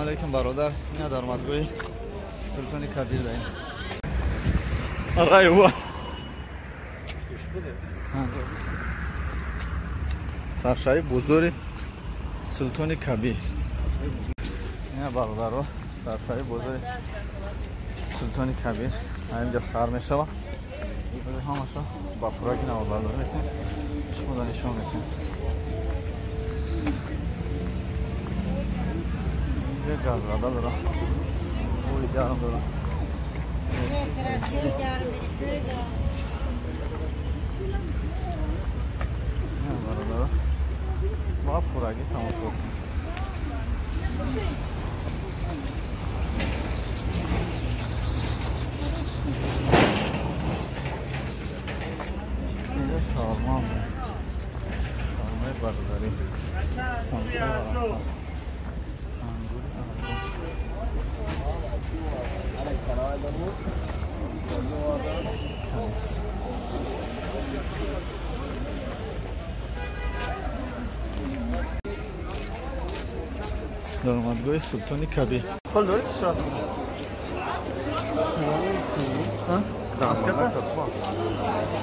علیکم برادر، اینا درآمدگوی سلطان کبیر داریم. رایوا سرشای بزرگ سلطان کبیر. اینا برادرها سرشای بزرگ سلطان کبیر اینجا سر میشه و همشا با خوراک نوآوری میکنه. شما نشون میدین یه گاز را داره اوی گرم داره نه برادر با خوراکی تمام شد. اینجا شارما شارمای برادری سمسه برادر درآمدگاه سلطان کبیر. پول داری که شرط کنی؟ دستگاه؟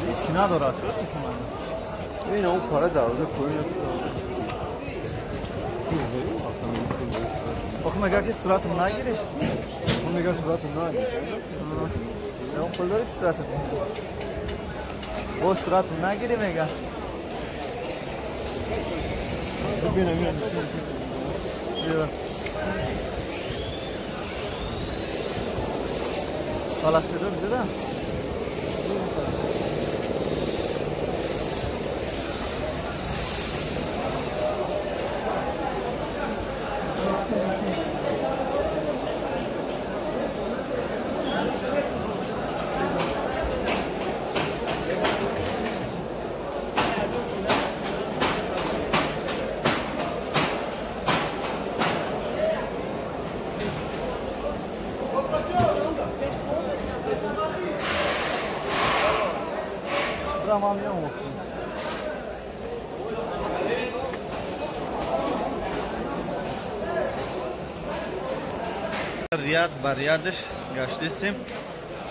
هیچ که نداره. چرا میکنم؟ این اون پاره دارده پولی آخه مگه که صورتم نگیری؟ اون میگه صورتم نگیری اون پول داری که صورتم با صورتم نگیری میگه ببینم بیا حالا شده بزده Tamam ya olsun. Riyad bariyadış geçtisim.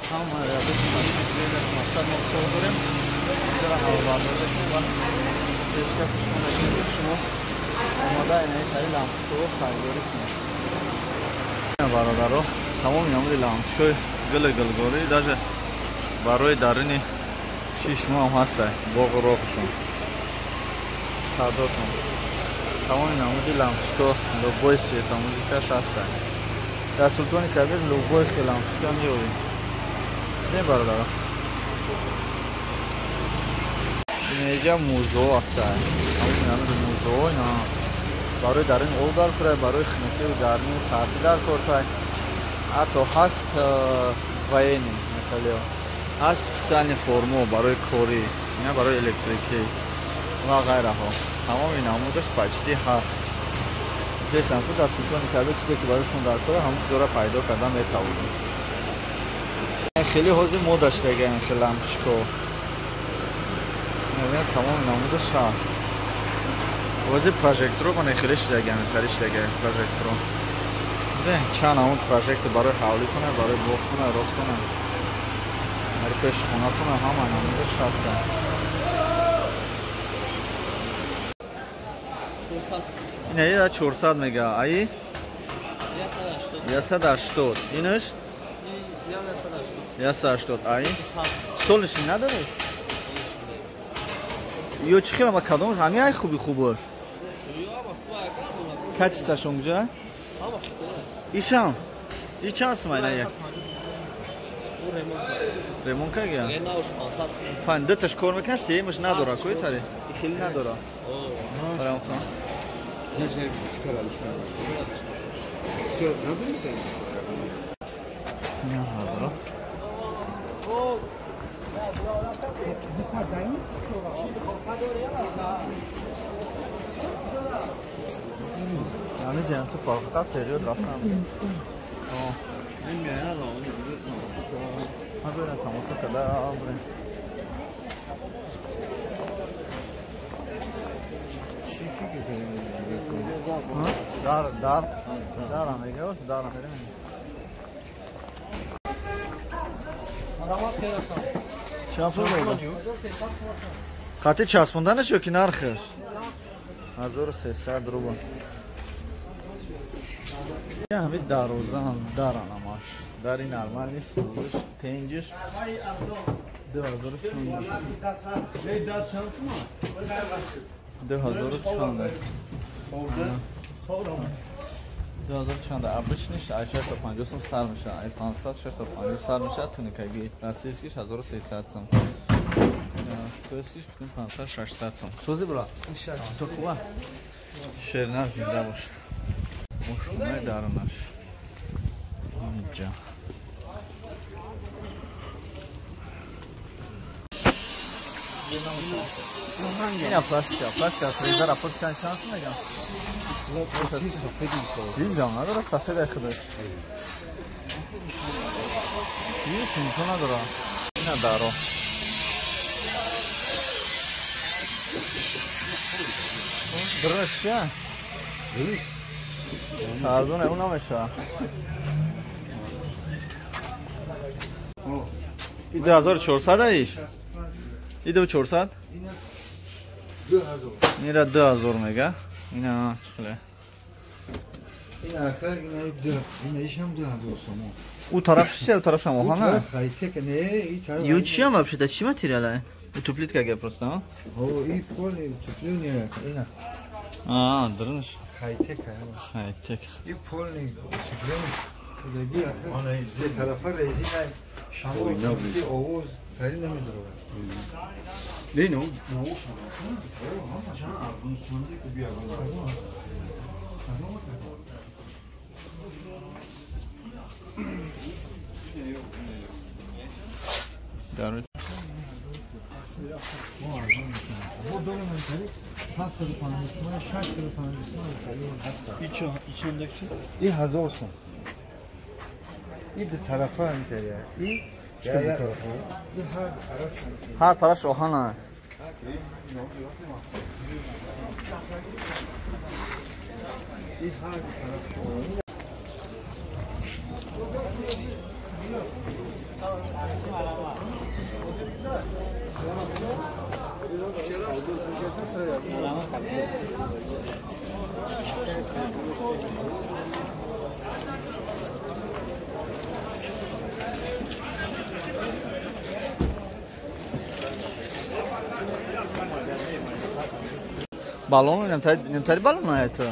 Tam riyadış böyle masal mutluğum. Sıra havalarda var. Keşke şunu şunu. Ama da yine şey lampusu sayılır. Ne baradaro? Tamam yağmur lampusu gılı gılı görüyor. Даже барои дарини 6 ماه هست باغ راهشون صداتون تمام نمودی لامپسکا لوگوی سیتاموزیکاش هستن در سلطان کبیر لوگوی خیلی لامپسکا میوریم نه برادر اینجا موزه هستن همون نمود موزه اینا برای درین اول دار کرده برای خنکی و درنی سردی در کرده حتی هست وینی مثلا از специальной форму برای کوری نه برای الکتریکی و غیره ها تمام این نمودش почти هست. دیدن تو در سلطان کبیر چیزی که برایشون در کار همون چیزا رو پیدا کردن میتونن. خیلی حوزه مودش دیگه میشه لامپشکو. نه تمام نمودش هست. حوزه پروژکتور من خیلیش دیگه میتریش دیگه پروژکتور. نه چند نمود پروژکتور برای حوالی کنه برای بوق کنه روز کنه. پیش خوناتون هم نمودش هستن. 400 اینه 400 میگه ای 180 اینش 180 ای سولش نداره یو چی خیلی ما کدوم همین ای خوبی خوبش کچیستش اونجا ایشان ای چند اسمه یک ремонт как я? Файн, дэташ кор мекан сеимаш надора, кой тари? Хили надора. Прям там. Не знаю, шкарали. Сколько надо там? Не надора. Yani cenneti farklı periyor raftan. Ha böyle tamamsa kadar buraya. دارم میگه واسه دارم چند پول بود؟ قطعی چسبوندنش یا که نرخش؟ 1300 روبل. یه همین دروازه هم دارن اماش در این نرمال نیست پنجش 2000 ابرش نیست 650 سم سر میشه 500 650 سر میشه تونیکگی پلاستیکیش 1300 سم پلاستیکیش 500 600 سم سوزی برا تو خوبه شیرنر زنده باشه مشرومه درونش اینجا اینا پلاستیک فریزر اپورت کن شانس میگم اینجا نداره سفید اخده یه سینتو نداره اینا دارو درش چیه؟ پردونه اون نمیشه این 2400 ایش؟ این 2400؟ این را 2000 میگه اینا چخله این آخر این ایش هم 2000 سومو او طرفش چیه؟ او طرفش هم آهانه؟ او طرف خیلی نه این طرف یو چی هم بپشیده؟ چی متریاله؟ او توپلیت که اگه پرسته ها؟ او این پول توپلیت اینا آه درنش خیلی تک این پول توپلیت دیگه آن این طرف ریزی نه شامو این اوز خیلی نمیذاره نه نه دارو این 1000 سوم این دو طرفه اینطوریه این هر طرفش آهانه بالون نمیتاری بالون نه تو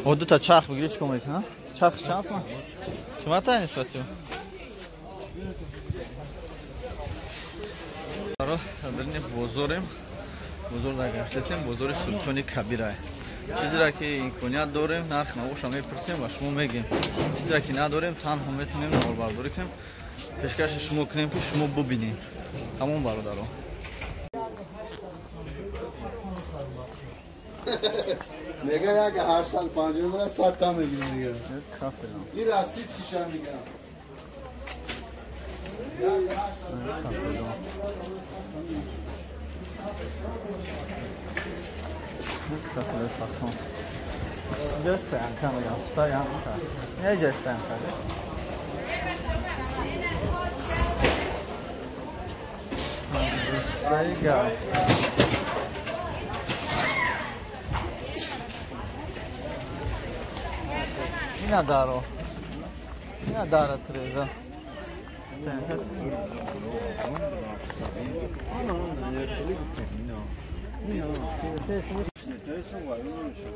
او دو تا چرخ بگیری چی کنید ها؟ چرخش چند است ما؟ قیمت ها نسبتی برین بزرگیم بزرگ نگشتیم بزرگ سلطانی کبیره چیزی را که امکانیت داریم نرخ نوش هم میپرسیم و شما میگیم چیزی را که نداریم تنها میتونیم نور برداری کنیم پیشکش شما کنیم که شما ببینیم تمام برادران میگه که هر سال 50 100 تا میگیره دیگه این راستی چیشه میگه Just stand, come on, stay on. Yeah, just stand. There you go. Ina daro. Ina dara Teresa.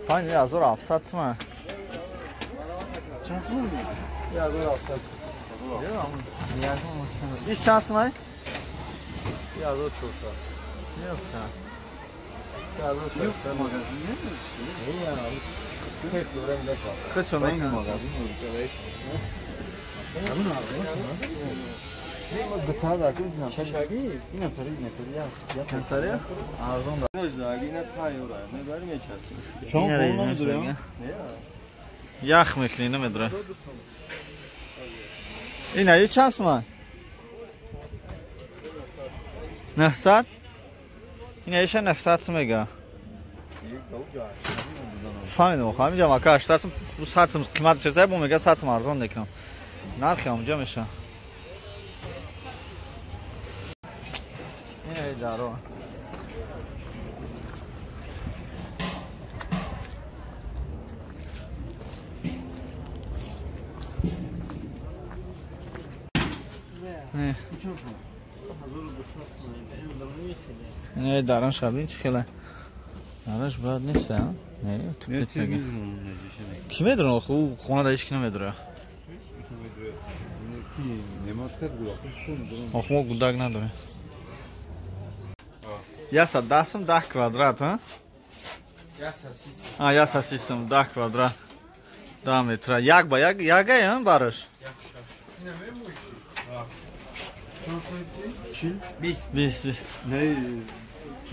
Fajnie, ja zor avsat jsme. چند سوم Já zor avsat. Víš čas jsme? Já zor čursa. Jo, tak. Já zor čursa. Jo, magazín ne? Jo. Tek durem deka. Kaç olmak magazin? بتا دا کن ششاگی اینا تری یا تری ارزون دا نجداگی نه تایورا نه بریم چست شما فون نمیدونم یخ میکنی نمیدونه اینا یه چند من 900 این ایشه 900 میگه فهمیدم همینجا ما که 800 رو 100 قیمت چیزه بوم میگه 100 ارزان نکنم نرخی همونجا میشه این ای دارو نه دارن شبین چی خیلی دارنش باید نیست ها نه تو پیت بگه کی میدونه خوب خونه دایش کی نمیدونه آخه ما گلدگ نداره یا 10 kvadrat ها یا ساسیسم 10 kvadrat 10 متر یک با یک هم براش 20 نه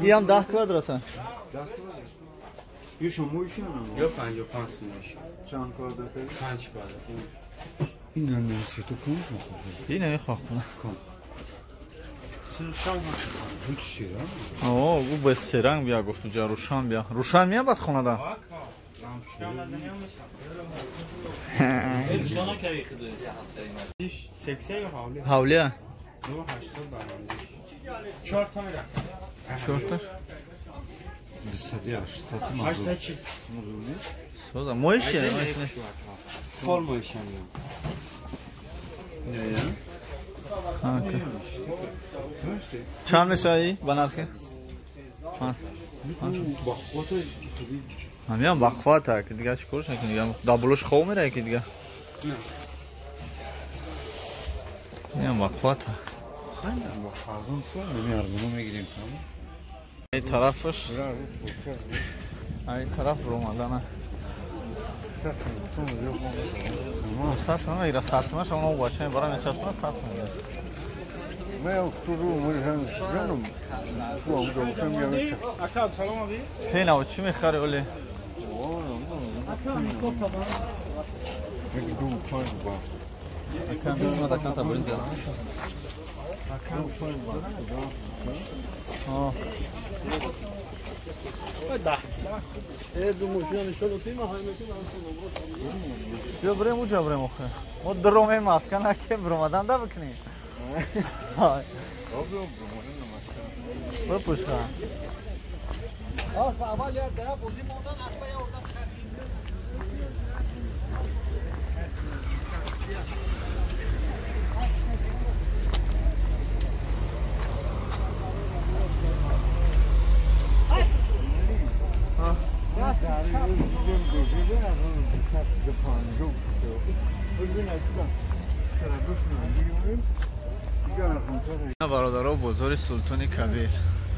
این هم 10 kvadrat ها یه شمویشی هم یا 55 سمش چند کوادراته 5 کوادرات این نمیشه تو کن این نمیخواه کنه سرشان بود شیران آه او به سرنگ بیا گفت جا روشن بیا روشن میاد بعد خونه دا حولیه 280 برندش 4 تا میره شورتش دستدی 800 800 چیز مزونی سودا مویشه کار مویشم نه چند میشه بناسکه چند با خودت همین بخواته که دیگه چیکارش نکنی دیگه دابلوش خوب میره که دیگه این بخواته خیلی با خازون تو نمیارزونو میگیریم این طرفش این طرف رو اومدنه ساتسونه ایرا ساتسونه شما باشه برای نچسبونه ساتسونه من اکتورو مرشان جانم تو هم دوشم میاره اکا سلام ابی پینا چی میخره اولی یک دو پنج با اکا میسما دکان تا بریز گردم اکا پنج با دو موشیان شلو تیما های میکنم بیا بریم اونجا بریم آخه ما درومه ماسکن که برمادن دا بکنیم برو پوش کن اول یاد ده بوزی موندن اسبا یا اردن برادرها بزرگ سلطان کبیر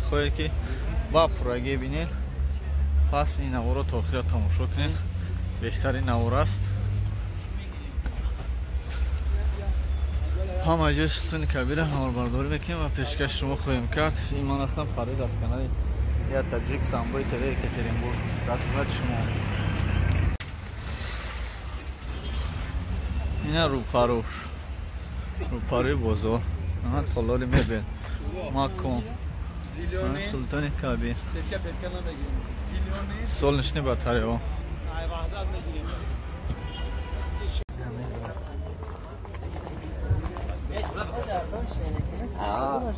خواهی که با پرگی بینید پس این نوار رو تاخیر تماشا کنید بهترین نوار است همه جای سلطان کبیر نوار برداری میکنیم و پیشکش شما خواهیم کرد ایمان هستم پرویز از کانال یا تاجیک سامبای تله اکترینبورگ در خدمت شما این روپاروی بزرگ من طلالی میبین ماکون سلطان کبیر سول نشنی بطری ها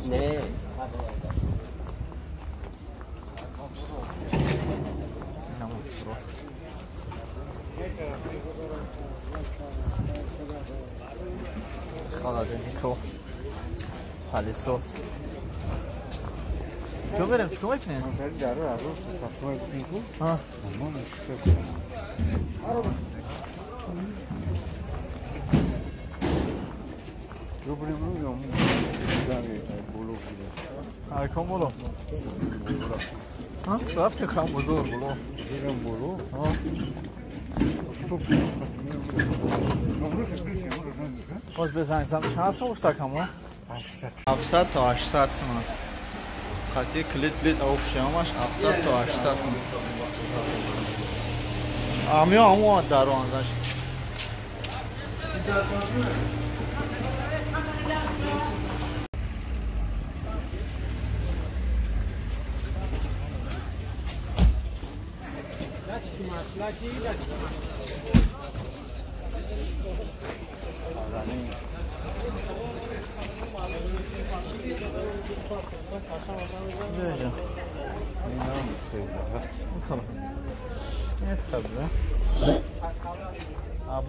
نه خاله نیکو پالیسوس چون بریم چکو میکنیم؟ من داره رو صفحه بکنیم ها اما رو بریم رو یا بولو بوده های کن بولو ها؟ تو هفته کم بزرگ بولو بریم بولو ها باز بزنید سمتش هست رو گفته کم ها 700 تا 800 سمان قطعی کلید بلید اوفشه همش 700 تا 800 سمان همه همه در آنزش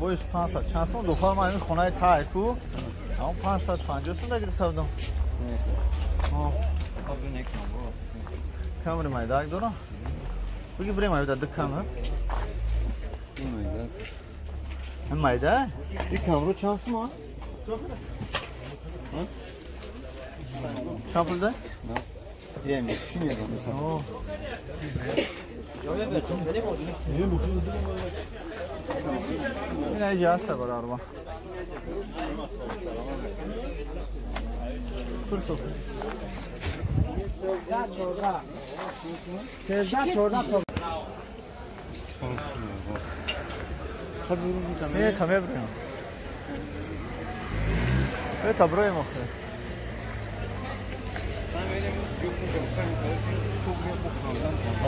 Boyuş 500 çansın دو فرمان خونه تای کو اون 550 سنده گرفتم کامر مایداک دورا بگی بریم مایدا دکامر این مایدا Bir kamera çansı mı? çapıldı Yani düşünüyor adam. yine icazı var araba kursu evet tamam buraya evet buraya mı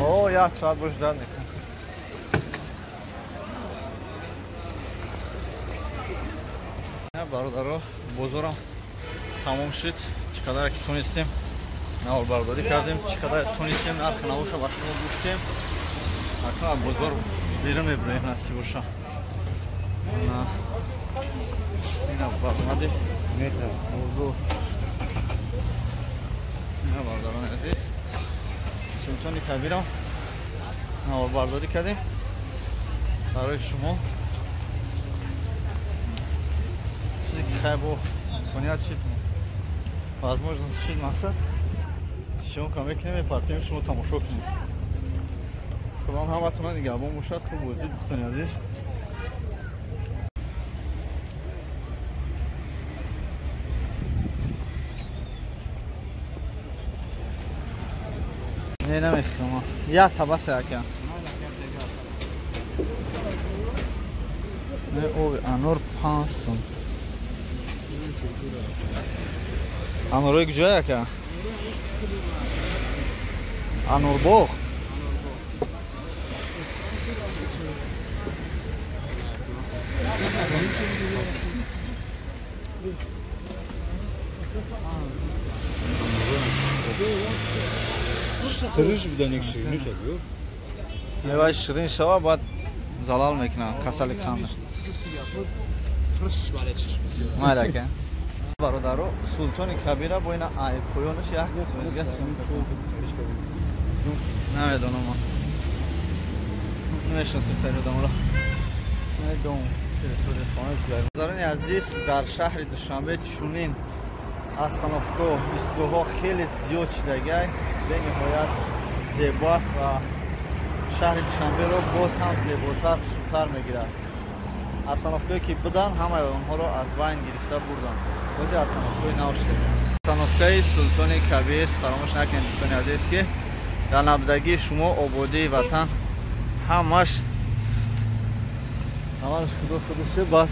o ya saat boşlar ne برادرها بزرگم تمام شد چقدر که تونستیم نهار برداری کردیم چقدر تونستیم نرخ نوش رو باشون گفتیم اکنون بزرگ بیرون میبریم نصیب باشه نه این برمده موضوع این برداران عزیز سلطانی کبیرم نهار برداری کردیم برای شما خیلی کنید چی возможность چی مقصد شما کمی کنیم پارتیم شما تماشا کنید خدا همتون نگهبان باشد تو بازی دوستان عزیز نه نمیخوام یا تباس یکم نه او انور 500 Anoroy güzel ya. Anorbok. Tırış bir tane şirin şalıyor. Yavaş şirin şava bad zalal mekna kasalık kandır. Malaka. برادرو سلطان کبیره با این پایانش یک نمیدونم من نمیشناسم پیرودم را نمیدونم تریتوری خانه زیاد برادران عزیز در شهر دوشنبه چونین استانفگاه ایستگاه‌ها خیلی زیاد شدگی به نهایت زیباست و شهر دوشنبه را باز هم زیباتر سوتر میگیرد استانفگاهی که بودن همه اونها را از بین گرفته بردن بازی استانفگاه نو شده استانفگاه سلطان کبیر فراموش نکنید دوستان عزیز که در نبودگی شما آبادی وطن همش خودشه باز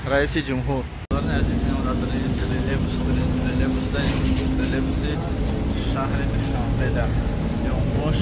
رئیس جمهور عزیز تریلیبوس شهر دوشنبه در یوموش